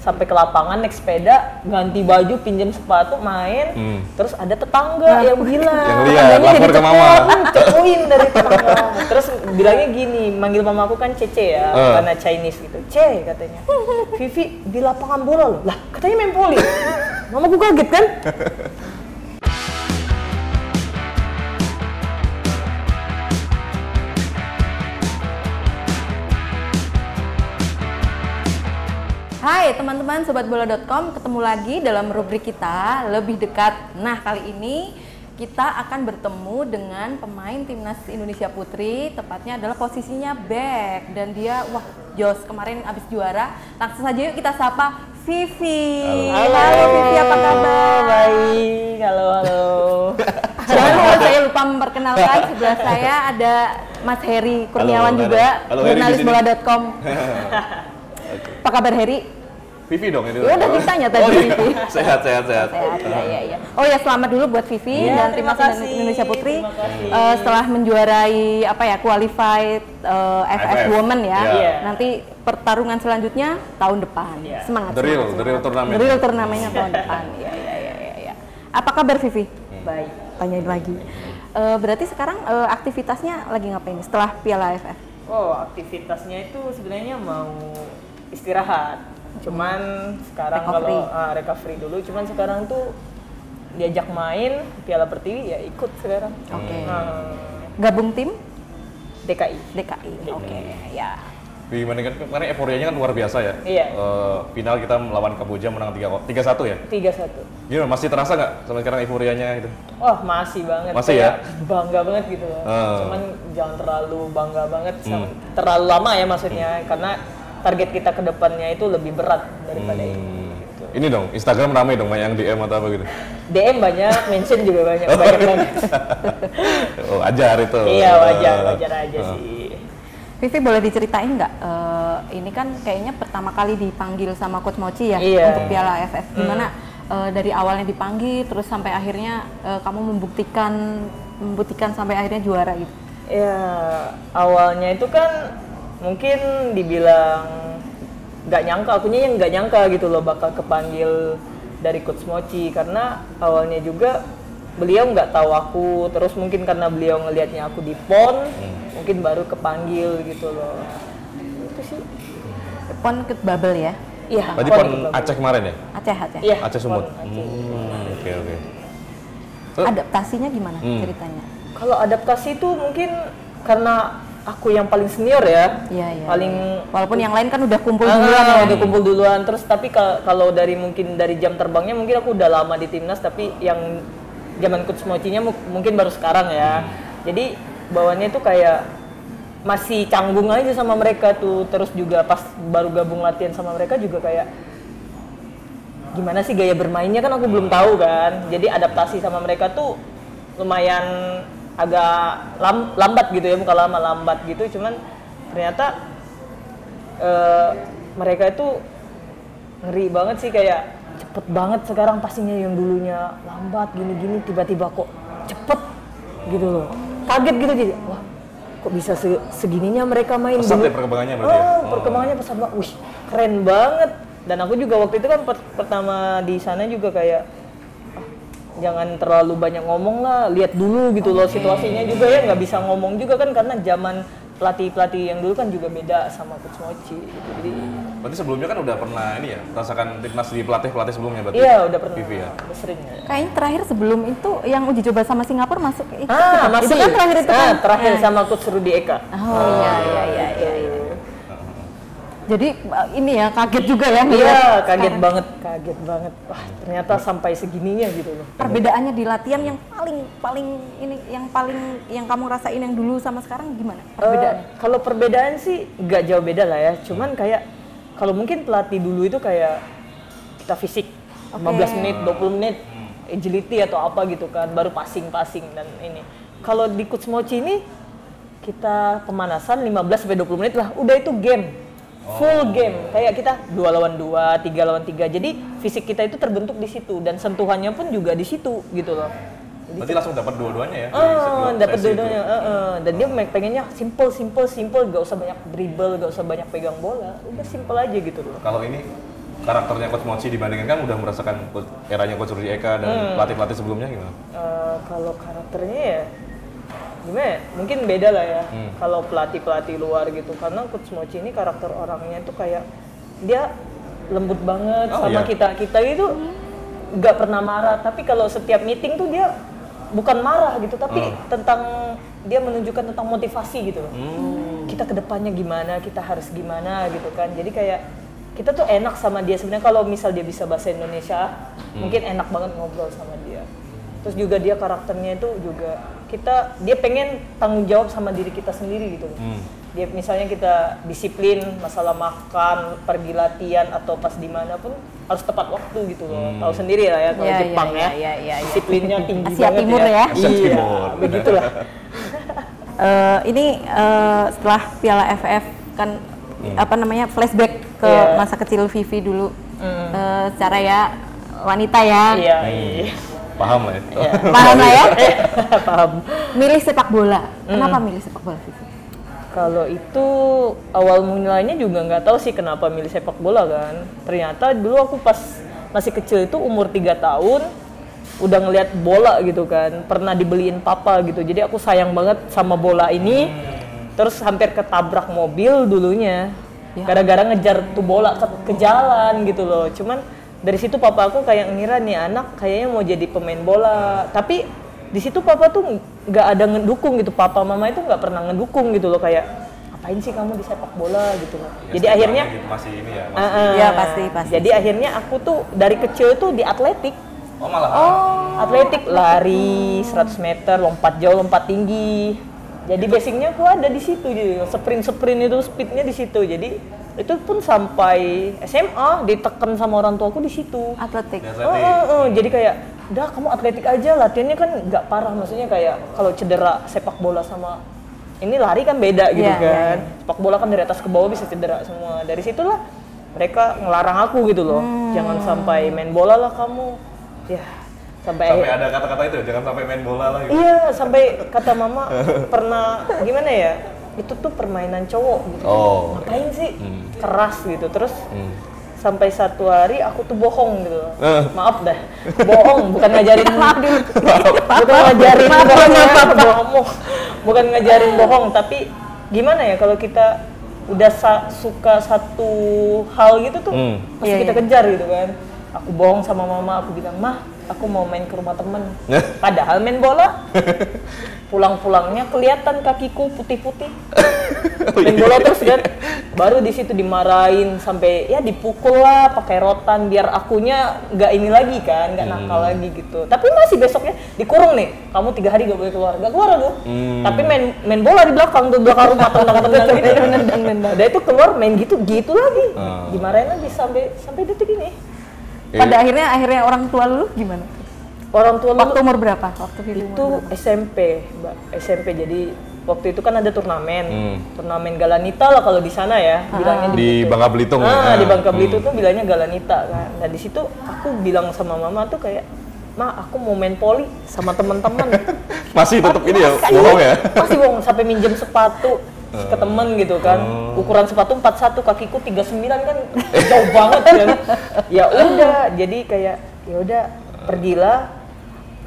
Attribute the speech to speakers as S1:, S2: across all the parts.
S1: sampai ke lapangan naik sepeda, ganti baju, pinjam sepatu, main. Terus ada tetangga yang bilang,
S2: yang lihat, lapor ke mama.
S1: Cepuin dari tetangga. Terus bilangnya gini, manggil mama aku kan Cece ya, karena Chinese gitu. Ce katanya, Vivi di lapangan bola loh. Lah katanya main voli. Mama aku kaget kan.
S3: Hai teman-teman sobatbola.com, ketemu lagi dalam rubrik kita Lebih Dekat. Nah, kali ini kita akan bertemu dengan pemain timnas Indonesia Putri, tepatnya adalah posisinya back, dan dia jos kemarin abis juara. Langsung saja yuk kita sapa Vivi.
S1: Halo
S3: Vivi, apa kabar?
S1: Baik, halo.
S3: Jangan lupa saya lupa memperkenalkan, sebelah saya ada Mas Heri Kurniawan juga, jurnalis bola.com. Apa kabar Heri?
S2: Vivi dong ini.
S3: Ya udah ditanya tadi Vivi.
S2: Sehat.
S3: Iya. Oh ya, selamat dulu buat Vivi dan timnas Indonesia Putri setelah menjuarai qualified FF Women ya. Nanti pertarungan selanjutnya tahun depan. Semangat.
S2: The real turnamen.
S3: The real turnamennya tahun depan. Iya. Apa kabar Vivi?
S1: Baik.
S3: Tanyain lagi. Berarti sekarang aktivitasnya lagi ngapain setelah Piala AFF?
S1: Oh, aktivitasnya itu sebenarnya mau istirahat. Cuman sekarang kalau recovery dulu, cuman sekarang tuh diajak main Piala Pertiwi ya ikut sekarang.
S3: Oke. Gabung tim
S1: DKI.
S3: Oke, ya.
S2: Gimana kan kemarin euforianya kan luar biasa ya.
S1: Iya.
S2: Final kita melawan Kamboja menang 3-1 ya?
S1: 3-1.
S2: Gimana, masih terasa nggak sampai sekarang euforianya gitu?
S1: Oh, masih banget.
S2: Masih
S1: kayak
S2: ya?
S1: Bangga banget gitu loh. Cuman jangan terlalu bangga banget, terlalu lama ya maksudnya, karena target kita ke depannya itu lebih berat daripada ini. Gitu.
S2: Ini dong, Instagram ramai dong, banyak yang DM atau apa gitu?
S1: DM banyak, mention juga banyak banget.
S2: Oh, ajar itu.
S1: Iya, wajar aja sih.
S3: Vivi, boleh diceritain nggak? Ini kan kayaknya pertama kali dipanggil sama Coach Mochi ya untuk Piala AFF. Gimana dari awalnya dipanggil, terus sampai akhirnya kamu membuktikan sampai akhirnya juara gitu?
S1: Ya, awalnya itu kan mungkin dibilang nggak nyangka, akunya yang nggak nyangka gitu loh bakal kepanggil dari Coach Mochi, karena awalnya juga beliau nggak tahu aku, terus mungkin karena beliau ngelihatnya aku di PON, mungkin baru kepanggil gitu loh. Itu sih.
S3: PON ke Bubble ya?
S1: Iya.
S2: Berarti PON Aceh kemarin ya?
S3: Aceh.
S1: Iya.
S2: Aceh Sumut. Oke.
S3: Adaptasinya gimana ceritanya?
S1: Kalau adaptasi itu mungkin karena aku yang paling senior ya.
S3: Iya.
S1: Paling,
S3: walaupun yang lain kan udah kumpul duluan ya.
S1: Udah kumpul duluan. Terus tapi kalau mungkin dari jam terbangnya mungkin aku udah lama di timnas, tapi yang zaman Coach Mochi-nya mungkin baru sekarang ya. Jadi bawaannya tuh kayak masih canggung aja sama mereka tuh. Terus juga pas baru gabung latihan sama mereka juga kayak gimana sih gaya bermainnya kan aku belum tahu kan. Jadi adaptasi sama mereka tuh lumayan agak lambat gitu ya, bukan lama, lambat gitu. Cuman ternyata mereka itu ngeri banget sih, kayak cepet banget sekarang pastinya, yang dulunya lambat gini-gini tiba-tiba kok cepet gitu loh. Kaget gitu, jadi wah kok bisa segininya mereka main.
S2: Pesat ya perkembangannya berarti ya?
S1: Perkembangannya pesat banget, wih keren banget. Dan aku juga waktu itu kan pertama di sana juga kayak jangan terlalu banyak ngomong lah, lihat dulu gitu loh situasinya juga ya, nggak bisa ngomong juga kan karena zaman pelatih yang dulu kan juga beda sama Coach Mochi gitu. Jadi
S2: berarti sebelumnya kan udah pernah ini ya, merasakan timnas di pelatih sebelumnya berarti?
S1: Iya, udah pernah.
S2: Vivi ya?
S1: Udah sering ya.
S3: Kayaknya terakhir sebelum itu yang uji coba sama Singapura masuk itu.
S1: Masih.
S3: Itu kan terakhir itu kan?
S1: Terakhir sama Coach Rudi Eka.
S3: Oh iya. Jadi ini ya kaget juga ya?
S1: Iya, kaget banget. Wah, ternyata sampai segininya gitu loh.
S3: Perbedaannya di latihan yang paling yang kamu rasain yang dulu sama sekarang gimana perbedaannya?
S1: Kalau perbedaan sih nggak jauh beda lah ya. Cuman kayak kalau mungkin pelatih dulu itu kayak kita fisik 15 menit, 20 menit, agility atau apa gitu kan, baru passing dan ini. Kalau di Coach Mochi ini kita pemanasan 15-20 menit lah, udah itu game. Full game, kayak kita 2 lawan 2, 3 lawan 3. Jadi fisik kita itu terbentuk di situ dan sentuhannya pun juga di situ gitu loh. Jadi,
S2: berarti langsung dapat dua-duanya ya?
S1: Dapat dua-duanya. Dan dia pengennya simple, gak usah banyak dribble, gak usah banyak pegang bola, udah simple aja gitu loh.
S2: Kalau ini karakternya Coach Mochi dibandingkan kan udah merasakan eranya Coach Rudi Eka dan pelatih-pelatih sebelumnya gimana?
S1: Kalau karakternya ya gimana ya? Mungkin beda lah ya. Kalau pelatih luar gitu, karena Coach Mochi ini karakter orangnya tuh kayak dia lembut banget sama kita itu nggak pernah marah. Tapi kalau setiap meeting tuh dia bukan marah gitu, tapi tentang dia menunjukkan tentang motivasi gitu loh. Kita kedepannya gimana, kita harus gimana gitu kan. Jadi kayak kita tuh enak sama dia sebenarnya. Kalau misal dia bisa bahasa Indonesia, mungkin enak banget ngobrol sama dia. Terus juga dia karakternya itu juga dia pengen tanggung jawab sama diri kita sendiri gitu loh. Dia misalnya kita disiplin masalah makan, pergi latihan atau pas dimanapun harus tepat waktu gitu loh. Tahu sendiri lah ya kalau Jepang ya. Disiplinnya tinggi
S3: Asia
S1: banget
S3: Timur ya.
S2: Asia Timur.
S1: Begitulah.
S3: Ini setelah Piala AFF kan flashback ke masa kecil Vivi dulu. Secara ya wanita ya.
S1: Iya.
S2: Paham lah ya?
S3: Paham lah ya?
S1: Paham.
S3: Milih sepak bola. Kenapa milih sepak bola Vivi?
S1: Kalau itu awal mulanya juga nggak tahu sih kenapa milih sepak bola kan. Ternyata dulu aku pas masih kecil itu umur 3 tahun udah ngelihat bola gitu kan. Pernah dibeliin papa gitu. Jadi aku sayang banget sama bola ini. Terus hampir ketabrak mobil dulunya. Gara-gara ngejar tuh bola ke jalan gitu loh. Cuman dari situ papa aku kayak ngira nih anak kayaknya mau jadi pemain bola. Tapi di situ papa tuh nggak ada ngedukung gitu. Papa mama itu nggak pernah ngedukung gitu loh, kayak ngapain sih kamu di sepak bola gitu loh.
S2: Ya,
S1: jadi akhirnya
S2: gitu, masih ini ya.
S3: Iya pasti.
S1: Jadi akhirnya aku tuh dari kecil tuh di atletik.
S2: Oh malah.
S1: Atletik, lari 100 meter, lompat jauh, lompat tinggi. Jadi basicnya aku ada di situ, jadi sprint itu speednya di situ. Jadi itu pun sampai SMA ditekan sama orang tuaku di situ.
S3: Atletik.
S1: Jadi kayak udah kamu atletik aja, latihannya kan nggak parah, maksudnya kayak kalau cedera sepak bola sama ini lari kan beda gitu kan. Sepak bola kan dari atas ke bawah bisa cedera semua. Dari situlah mereka ngelarang aku gitu loh, jangan sampai main bola lah kamu. Ya sampai
S2: ada kata-kata itu, jangan sampai main bola lah gitu.
S1: Iya, sampai kata mama pernah gimana ya? Itu tuh permainan cowok gitu. Ngapain sih? Keras gitu. Terus sampai satu hari aku tuh bohong gitu. Maaf dah. Bohong, bukan ngajarin bukan ngajarin bohong, tapi gimana ya kalau kita udah suka satu hal gitu tuh pasti kita kejar gitu kan. Aku bohong sama mama, aku bilang, "Mah, aku mau main ke rumah temen." Padahal main bola. Pulang-pulangnya kelihatan kakiku putih-putih. Main bola terus kan. Baru di situ dimarahin sampai ya dipukul lah pakai rotan biar akunya nggak ini lagi kan, nggak nakal lagi gitu. Tapi masih besoknya dikurung nih. Kamu 3 hari nggak boleh keluar. Nggak keluar aku. Tapi main bola di belakang tuh, belakang rumah tendang-tendang gitu. Udah itu keluar main gitu lagi. Dimarahin lagi sampai detik ini.
S3: Pada akhirnya orang tua lu gimana?
S1: Orang tua
S3: Waktu umur berapa? Waktu
S1: itu SMP, Mbak. SMP. Jadi waktu itu kan ada turnamen. Turnamen Galanita lah kalau di sana ya, bilangnya
S2: di Bangka Belitung.
S1: Di Bangka Belitung tuh bilangnya Galanita kan. Nah, di situ aku bilang sama mama tuh kayak, "Ma, aku mau main poli sama teman-teman."
S2: Masih tetap ini ya, bohong ya?
S1: Masih bohong, sampai minjem sepatu ke temen gitu kan. Ukuran sepatu 41, kakiku 39 kan jauh banget kan. Ya udah, jadi kayak ya udah pergilah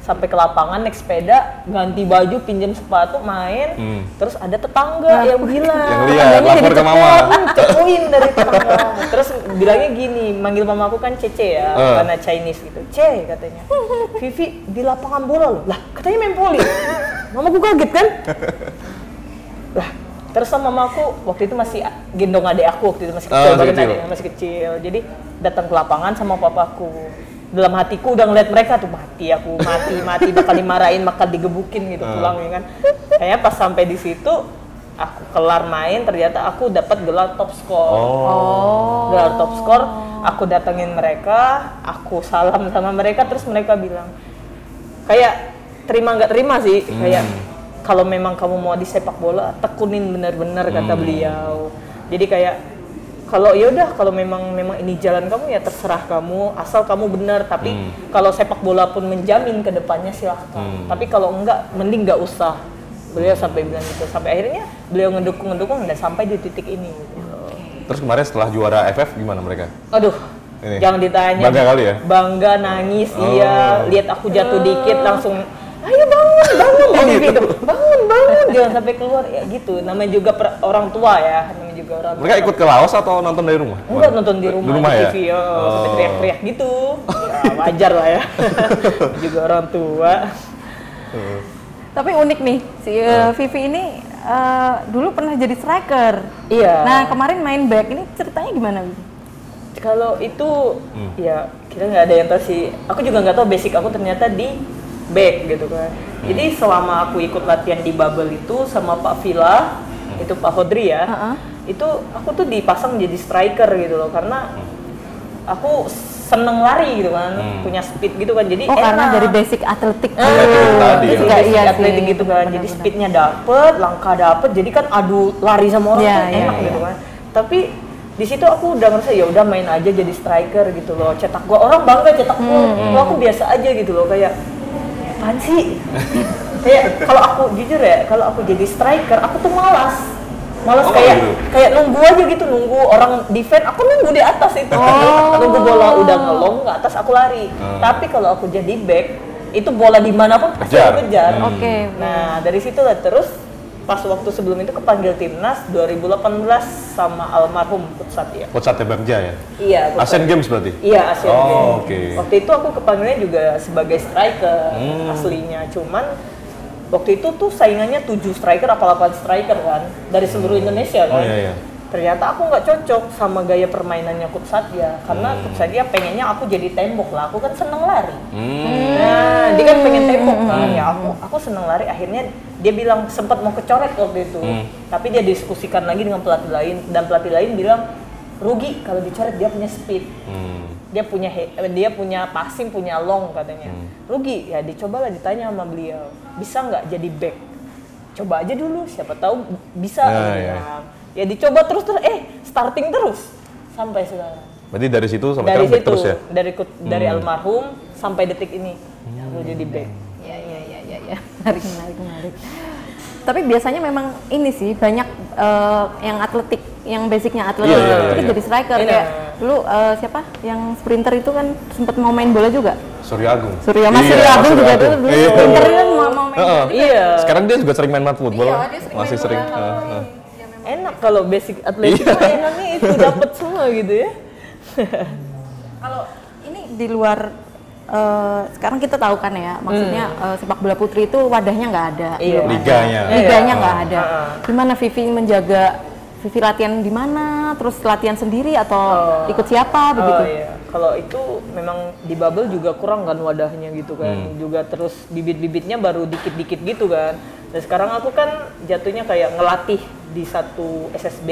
S1: sampai ke lapangan naik sepeda, ganti baju, pinjam sepatu, main. Terus ada tetangga yang bilang,
S2: yang lihat, lapor ke mama.
S1: Cepuin dari tetangga. Terus bilangnya gini, manggil mama aku kan Cece ya, karena Chinese gitu. "Ce," katanya, "Vivi di lapangan bola loh." Lah, katanya main poli. Mamaku kaget kan? Lah, terus sama mamaku waktu itu masih gendong adik aku, waktu itu masih kecil banget, adiknya masih kecil. Jadi datang ke lapangan sama papaku. Dalam hatiku udah ngeliat mereka tuh mati bakal dimarahin, bakal digebukin gitu pulang ya kan. Kayaknya pas sampai di situ aku kelar main, ternyata aku dapat gelar top skor. Gelar top skor, aku datengin mereka, aku salam sama mereka, terus mereka bilang kayak terima nggak terima sih, kayak kalau memang kamu mau di sepak bola tekunin benar-benar kata beliau. Jadi kayak kalau ya udah, kalau memang ini jalan kamu ya terserah kamu, asal kamu benar. Tapi kalau sepak bola pun menjamin ke depannya silahkan. Tapi kalau enggak, mending nggak usah. Beliau sampai bilang gitu. Sampai akhirnya beliau ngedukung dan sampai di titik ini. Gitu.
S2: Terus kemarin setelah juara AFF gimana mereka?
S1: Aduh,
S2: ini?
S1: Jangan ditanya.
S2: Bangga kali ya?
S1: Bangga, nangis,
S2: Oh.
S1: iya. Lihat aku jatuh dikit langsung, ayo bangun, bangun, gitu. Bangun, jangan sampai keluar ya gitu. Namanya juga orang tua ya, namanya juga orang tua.
S2: Mereka ikut ke Laos atau nonton dari rumah?
S1: Enggak, nonton di rumah
S2: ya?
S1: TV, sampai teriak-teriak gitu. Ya, wajar lah ya. Juga orang tua.
S3: Tapi unik nih, si Vivi ini dulu pernah jadi striker.
S1: Iya.
S3: Nah, kemarin main back, ini ceritanya gimana, Vivi?
S1: Kalau itu ya kita nggak ada yang tahu sih. Aku juga nggak tahu basic aku ternyata di back gitu kan. Jadi selama aku ikut latihan di Bubble itu sama Pak Villa, itu Pak Hodri ya, itu aku tuh dipasang jadi striker gitu loh karena aku seneng lari gitu kan, punya speed gitu kan. Jadi
S3: karena
S1: enak.
S3: dari basic atletik
S2: tadi ya.
S1: Basic
S3: iya
S1: atletik
S3: sih.
S1: gitu kan. Jadi speednya dapet, langkah dapet. Jadi kan adu lari sama orang tuh enak gitu kan. Tapi di situ aku udah ngerasa ya udah main aja jadi striker gitu loh. Cetak gol, orang bangga cetak gol. Kalau aku biasa aja gitu loh, kayak apaan sih? Kayak kalau aku jujur ya, kalau aku jadi striker, aku tuh malas kayak
S2: gitu?
S1: kayak nunggu aja gitu, nunggu orang defend, aku nunggu di atas itu. Nunggu bola udah ngelong ke atas aku lari. Tapi kalau aku jadi back, itu bola dimanapun pasti aku kejar.
S3: Oke.
S1: Nah dari situ lah terus pas waktu sebelum itu kepanggil timnas 2018 sama almarhum Coach Satya.
S2: Coach Satya Bagja ya?
S1: Iya.
S2: Asian Games berarti?
S1: Iya, Asian Games.
S2: Oke.
S1: Waktu itu aku kepanggilnya juga sebagai striker aslinya, cuman waktu itu tuh saingannya 7 striker apa 8 striker kan dari seluruh Indonesia kan.
S2: Oh iya.
S1: Ternyata aku nggak cocok sama gaya permainannya Coach Satya karena Coach Satya pengennya aku jadi tembok lah, aku kan seneng lari. Nah, dia kan pengen tembok kan, ya aku seneng lari. Akhirnya dia bilang sempat mau kecoret waktu itu, tapi dia diskusikan lagi dengan pelatih lain dan pelatih lain bilang rugi kalau dicoret, dia punya speed. Dia punya passing, punya long katanya. Rugi, ya dicobalah, ditanya sama beliau, bisa nggak jadi back? Coba aja dulu, siapa tahu bisa. Ya dicoba terus, starting terus sampai sekarang.
S2: Berarti dari situ sampai
S1: Dari
S2: sekarang back
S1: situ,
S2: terus ya?
S1: dari almarhum sampai detik ini, aku jadi back.
S3: Ya. Menarik. Tapi biasanya memang ini sih banyak yang atletik, yang basicnya atletik itu jadi striker. Kayak dulu siapa yang sprinter itu kan sempat mau main bola juga.
S2: Surya Agung.
S3: Mas Surya Agung juga dulu sprinter kan mau main bola.
S1: Iya.
S2: Sekarang dia juga sering main mat football.
S3: Iya, dia sering
S2: masih
S3: main
S2: sering.
S3: bola.
S1: Enak kalau basic atletik mah enaknya itu dapat semua gitu ya.
S3: Kalau ini di luar sekarang kita tahu kan ya, maksudnya sepak bola putri itu wadahnya nggak ada,
S1: Iya.
S2: Liganya.
S3: nggak ada. Gimana Vivi menjaga? Vivi latihan di mana? Terus latihan sendiri atau ikut siapa begitu?
S1: Iya. Kalau itu memang di Bubble juga kurang kan wadahnya gitu kan. Juga terus bibit-bibitnya baru dikit-dikit gitu kan. Dan sekarang aku kan jatuhnya kayak ngelatih di satu SSB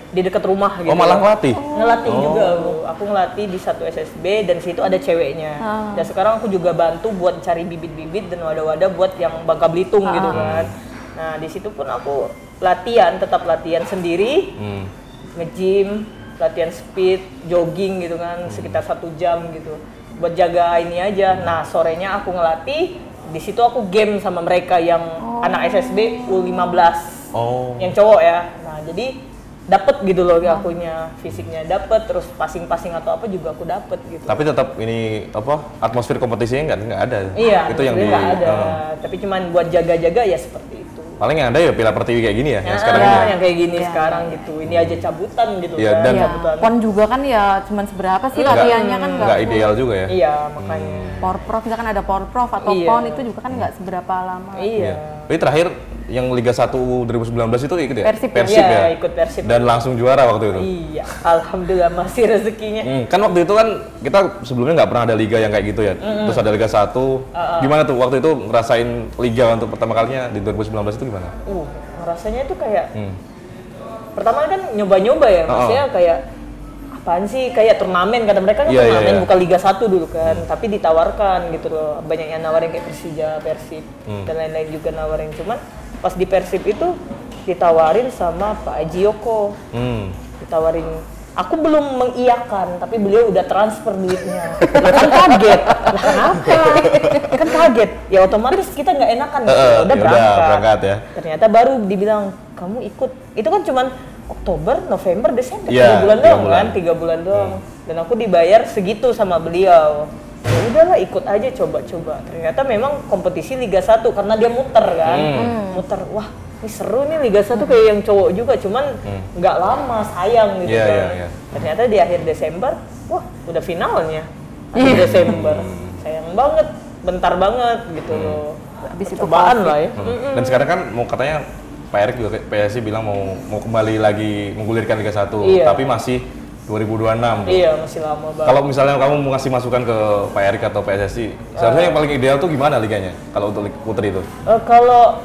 S1: di dekat rumah gitu.
S2: Oh, malah ngelatih?
S1: Ngelatih juga aku ngelatih di satu SSB dan situ ada ceweknya. Dan sekarang aku juga bantu buat cari bibit-bibit dan wadah-wadah buat yang Bangka Belitung gitu kan. Nah di situ pun aku tetap latihan sendiri, nge-gym, latihan speed, jogging gitu kan sekitar 1 jam gitu buat jaga ini aja. Nah sorenya aku ngelatih, di situ aku game sama mereka yang anak SSB U15 yang cowok ya. Nah jadi dapet gitu loh akunya, fisiknya dapet, terus passing atau apa juga aku dapet gitu.
S2: Tapi tetap ini atmosfer kompetisinya nggak ada.
S1: Iya,
S2: itu yang
S1: nggak ada. Tapi cuman buat jaga-jaga ya seperti itu.
S2: Paling yang ada ya Piala Pertiwi kayak gini ya, yang sekarang
S1: ya,
S2: ini.
S1: yang kayak gini sekarang gitu. Ini aja cabutan gitu
S2: Iya,
S1: kan.
S2: dan
S1: Cabutan.
S3: PON juga kan ya cuman seberapa sih latihannya kan
S2: nggak ideal juga ya.
S1: Iya, makanya.
S3: Porprov misalkan ada Porprov atau PON itu juga kan nggak seberapa lama.
S1: Iya.
S2: Jadi terakhir yang Liga 1 2019 itu ikut ya?
S3: Persib
S1: ya? Ikut Persib.
S2: Dan langsung juara waktu itu?
S1: Iya, alhamdulillah masih rezekinya.
S2: Kan waktu itu kan kita sebelumnya nggak pernah ada Liga yang kayak gitu ya. Terus ada Liga 1. Gimana tuh waktu itu ngerasain Liga untuk pertama kalinya di 2019 itu gimana?
S1: Rasanya itu kayak pertama kan nyoba-nyoba ya, maksudnya kayak apaan sih, kayak turnamen kata mereka kan turnamen bukan Liga 1 dulu kan, tapi ditawarkan gitu loh, banyak yang nawarin kayak Persija, Persib dan lain-lain juga nawarin. Cuman pas di Persib itu ditawarin sama Pak Aji Yoko, ditawarin, aku belum mengiyakan tapi beliau udah transfer duitnya. Lah kan kaget, lah kenapa? Kan kaget, ya otomatis kita nggak enakan gitu. Udah berangkat
S2: ya.
S1: Ternyata baru dibilang kamu ikut, itu kan cuman Oktober, November, Desember,
S2: Ya,
S1: 3 bulan doang kan, 3 bulan doang. dan aku dibayar segitu sama beliau. Ya udahlah ikut aja coba-coba. Ternyata memang kompetisi Liga 1 karena dia muter kan. Muter. Wah, ini seru nih Liga 1 kayak yang cowok juga, cuman nggak lama, sayang gitu kan. Ternyata di akhir Desember, wah udah finalnya. Akhir Desember. Sayang banget, bentar banget gitu loh.
S3: Habis itu
S1: cobaan lah ya.
S2: Dan sekarang kan mau katanya Pak Erik juga PSSI bilang mau kembali lagi menggulirkan Liga 1, tapi masih 2026 tuh.
S1: Iya, masih lama banget.
S2: Kalau misalnya kamu mau ngasih masukan ke Pak Erik atau PSSI, seharusnya yang paling ideal tuh gimana liganya kalau untuk putri itu?
S1: Kalau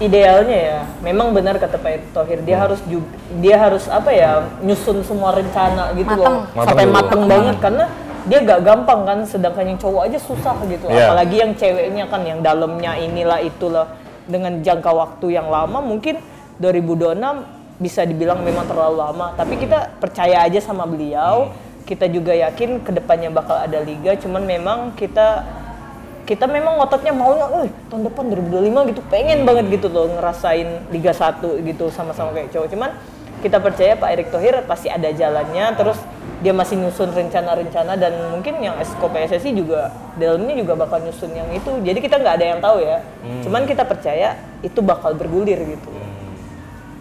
S1: idealnya ya, memang benar kata Pak Erick Thohir, dia harus apa ya, nyusun semua rencana gitu loh, sampai mateng banget karena dia gak gampang kan, sedangkan yang cowok aja susah gitu, apalagi yang ceweknya kan yang dalamnya inilah itulah, dengan jangka waktu yang lama mungkin 2026 bisa dibilang memang terlalu lama, tapi kita percaya aja sama beliau, kita juga yakin kedepannya bakal ada liga, cuman memang kita memang ngototnya maunya, tahun depan 2025 gitu, pengen banget gitu loh ngerasain Liga 1 gitu sama-sama kayak cowok. Cuman kita percaya Pak Erick Thohir pasti ada jalannya, terus dia masih nyusun rencana-rencana dan mungkin yang Esko PSSI juga dalamnya juga bakal nyusun yang itu. Jadi kita nggak ada yang tahu ya. Cuman kita percaya itu bakal bergulir gitu.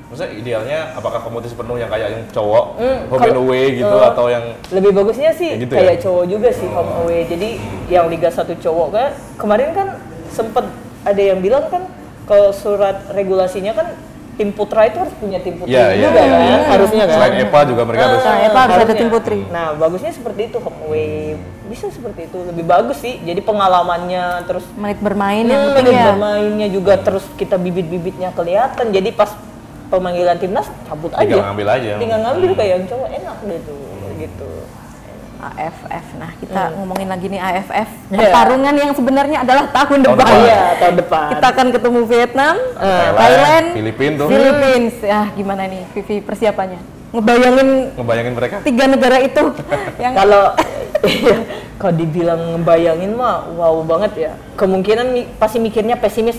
S2: Maksudnya idealnya apakah kompetisi penuh yang kayak yang cowok home and away gitu atau yang
S1: lebih bagusnya sih
S2: gitu
S1: kayak cowok juga sih home away. Jadi yang Liga 1 cowok kan kemarin kan sempet ada yang bilang kan ke surat regulasinya kan tim putra itu harus punya tim putri juga kan harusnya kan.
S2: Selain EPA juga mereka harus
S3: EPA harus ada tim putri.
S1: Nah, bagusnya seperti itu home away. Bisa seperti itu lebih bagus sih. Jadi pengalamannya terus
S3: menit bermain yang
S1: menit bermainnya juga terus kita bibit-bibitnya kelihatan. Jadi pas pemanggilan timnas cabut aja. Tinggal ngambil kayak yang cowok enak gitu.
S3: AFF. Nah, kita ngomongin lagi nih AFF. Pertarungan yang sebenarnya adalah tahun depan.
S1: Iya, tahun depan.
S3: Kita akan ketemu Vietnam, Thailand, Philippines. Gimana nih Vivi persiapannya? Ngebayangin
S2: mereka?
S3: 3 negara itu yang
S1: kalau dibilang ngebayangin mah wow banget ya. Kemungkinan pasti mikirnya pesimis.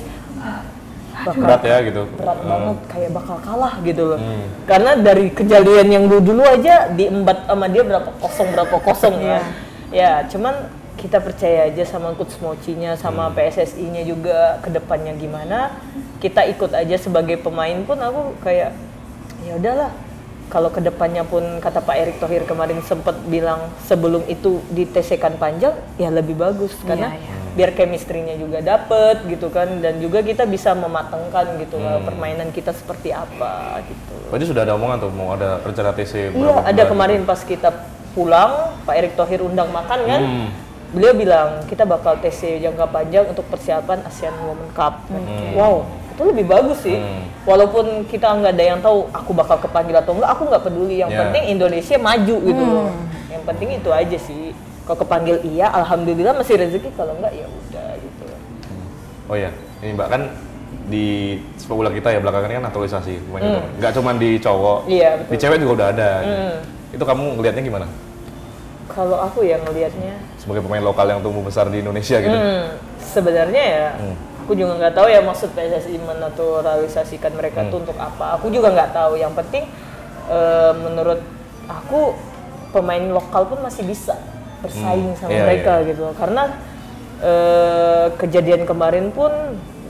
S2: Berat ya gitu.
S1: Berat banget, kayak bakal kalah gitu loh. Karena dari kejadian yang dulu aja diembat sama dia berapa kosong ya. Ya, cuman kita percaya aja sama Coach Mochi-nya, sama PSSI-nya juga kedepannya gimana. Kita ikut aja sebagai pemain pun aku kayak ya udahlah. Kalau kedepannya pun kata Pak Erick Thohir kemarin sempat bilang sebelum itu ditesekan panjang ya lebih bagus karena biar chemistry-nya juga dapet gitu kan dan juga kita bisa mematangkan gitu permainan kita seperti apa gitu.
S2: Berarti sudah ada omongan tuh mau ada rencana TC berapa?
S1: Iya, ada kemarin pas kita pulang Pak Erick Thohir undang makan kan. Beliau bilang kita bakal TC jangka panjang untuk persiapan Asian Women Cup. Wow, itu lebih bagus sih. Walaupun kita nggak ada yang tahu aku bakal kepanggil atau enggak, aku nggak peduli. Yang penting Indonesia maju gitu loh. Yang penting itu aja sih. Kalau kepanggil iya, alhamdulillah masih rezeki. Kalau enggak ya udah gitu.
S2: Oh ya, ini Mbak kan di sepak bola kita ya belakangan kan naturalisasi pemain itu. Nggak cuma di cowok, di cewek juga udah ada. Itu kamu ngelihatnya gimana?
S1: Kalau aku ya ngelihatnya
S2: sebagai pemain lokal yang tumbuh besar di Indonesia gitu.
S1: Sebenarnya ya, aku juga nggak tahu ya maksud PSSI menaturalisasikan mereka itu untuk apa. Aku juga nggak tahu. Yang penting menurut aku pemain lokal pun masih bisa bersaing sama mereka gitu. Karena kejadian kemarin pun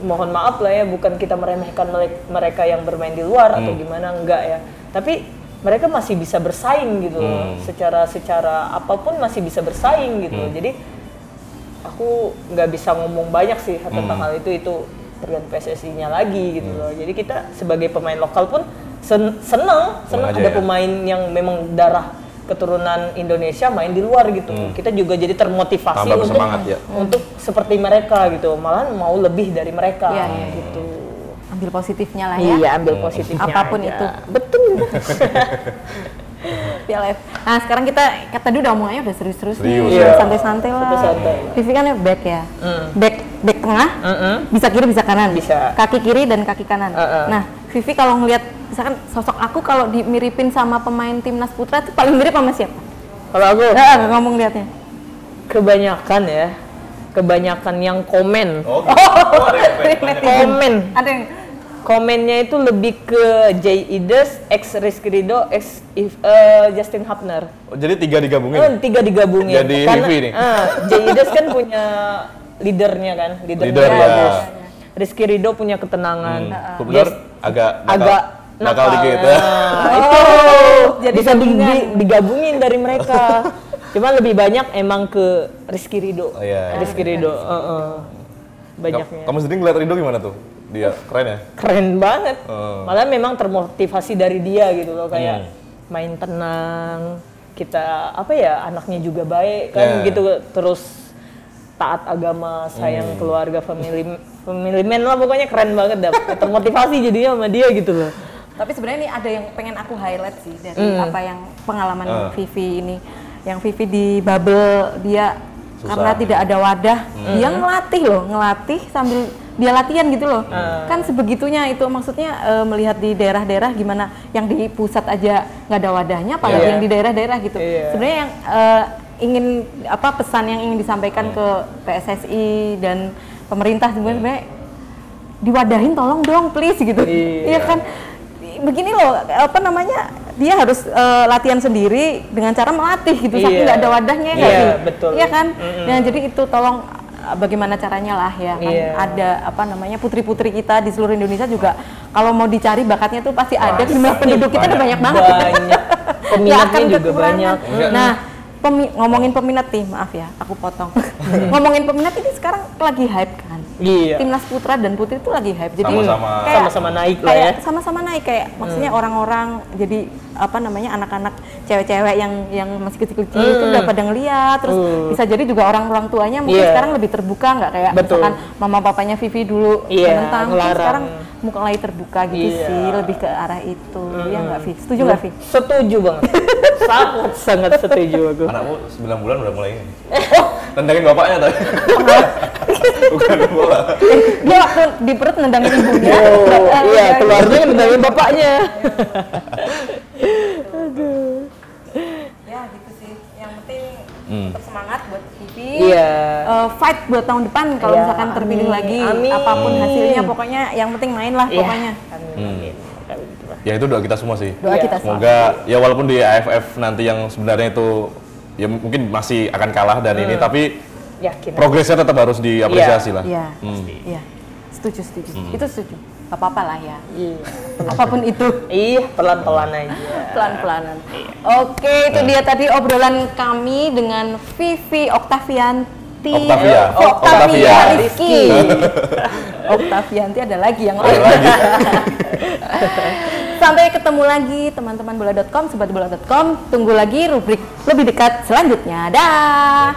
S1: mohon maaf lah ya, bukan kita meremehkan mereka yang bermain di luar atau gimana, enggak ya. Tapi mereka masih bisa bersaing gitu, secara apapun masih bisa bersaing gitu. Jadi aku nggak bisa ngomong banyak sih tentang hal itu tergantung PSSI-nya lagi gitu loh. Jadi kita sebagai pemain lokal pun seneng ada pemain yang memang darah keturunan Indonesia main di luar gitu. Kita juga jadi termotivasi untuk seperti mereka gitu, malah mau lebih dari mereka gitu.
S3: Ambil positifnya lah ya.
S1: Iya, ambil positifnya
S3: apapun
S1: aja.
S3: itu.
S1: Betul.
S3: PLF. Nah, sekarang kita tadi udah omongannya udah serius-serius nih, santai-santai lah.
S1: Santai.
S3: Vivi kan ya back ya. Back tengah, bisa kiri bisa kanan.
S1: Bisa.
S3: Kaki kiri dan kaki kanan. Nah, Vivi kalau ngelihat misalkan sosok aku kalau dimiripin sama pemain timnas putra itu paling mirip sama siapa?
S1: Kalau aku
S3: ngomong liatnya.
S1: Kebanyakan yang komen.
S3: Komen.
S1: Komen.
S3: Ada yang
S1: komennya itu lebih ke Jay Ides, ex Rizky Ridho, ex Justin Hubner.
S2: Oh, jadi 3 digabungin?
S1: 3 digabungin.
S2: Jadi Vivi nih?
S1: Jay Ides kan punya leadernya kan, leadernya bagus. Rizky Ridho punya ketenangan.
S2: Hubner agak nakal dikit.
S1: Itu jadi bisa digabungin dari mereka. Cuma lebih banyak emang ke Rizky Ridho. Rizky Ridho. Banyaknya.
S2: Kamu sendiri ngeliat Ridho gimana tuh? Dia keren ya?
S1: Keren banget. Malah memang termotivasi dari dia gitu loh, kayak main tenang. Kita anaknya juga baik kan gitu, terus taat agama, sayang keluarga, family man lah, pokoknya keren banget, termotivasi jadinya sama dia gitu loh.
S3: Tapi sebenarnya ini ada yang pengen aku highlight sih dari apa yang pengalaman Vivi ini. Yang Vivi di bubble dia susah. Karena tidak ada wadah, dia ngelatih sambil dia latihan gitu loh. Kan sebegitunya itu, maksudnya melihat di daerah-daerah gimana yang di pusat aja nggak ada wadahnya, apalagi yang di daerah-daerah gitu. Sebenarnya yang ingin pesan yang ingin disampaikan ke PSSI dan pemerintah sebenarnya diwadahin, tolong dong please gitu. Iya kan, begini loh, dia harus latihan sendiri dengan cara melatih gitu, saking nggak ada wadahnya nggak sih?
S1: Betul.
S3: Iya kan? Nah, jadi itu tolong bagaimana caranya lah ya kan, ada putri-putri kita di seluruh Indonesia juga kalau mau dicari bakatnya tuh pasti ada. Jumlah penduduk kita udah banyak banget.
S1: Peminatnya juga banyak.
S3: Nah, ngomongin peminat nih, maaf ya, aku potong. Ngomongin peminat ini sekarang lagi hype kan. Timnas putra dan putri itu lagi hype. Jadi
S1: sama-sama naik lah ya.
S3: Sama-sama naik kayak maksudnya orang-orang jadi anak-anak cewek-cewek yang masih kecil-kecil itu udah pada ngeliat, terus bisa jadi juga orang tuanya mungkin sekarang lebih terbuka, nggak kayak misalkan mama papanya Vivi dulu menentang, sekarang mulai terbuka gitu sih, lebih ke arah itu. Ya nggak, Vi? Setuju nggak, Vi?
S1: Setuju banget. Sangat setuju aku.
S2: Anakmu 9 bulan udah mulai ini. Nendangin bapaknya tadi. Bukan bola.
S3: Dia waktu di perut nendangin ibunya.
S1: Iya, keluarnya nendangin bapaknya.
S3: Ya gitu sih. Yang penting tetap semangat buat Vivi. Fight buat tahun depan kalau misalkan terpilih lagi. Apapun hasilnya, pokoknya yang penting main lah pokoknya.
S2: Ya itu doa kita semua sih.
S3: Doa kita
S2: semoga ya walaupun di AFF nanti yang sebenarnya itu ya mungkin masih akan kalah dan ini, tapi progresnya tetap harus diapresiasi lah.
S3: Iya, setuju. Itu setuju. Gak apa-apa lah ya. Apapun itu.
S1: Pelan-pelan aja.
S3: Pelan-pelanan. Oke, itu dia tadi obrolan kami dengan Vivi Oktavianti.
S2: Octavia
S3: Rizky. Oktavianti ada lagi yang lain. Sampai ketemu lagi teman-teman bola.com, sobat bola.com. Tunggu lagi rubrik lebih dekat selanjutnya. Dah.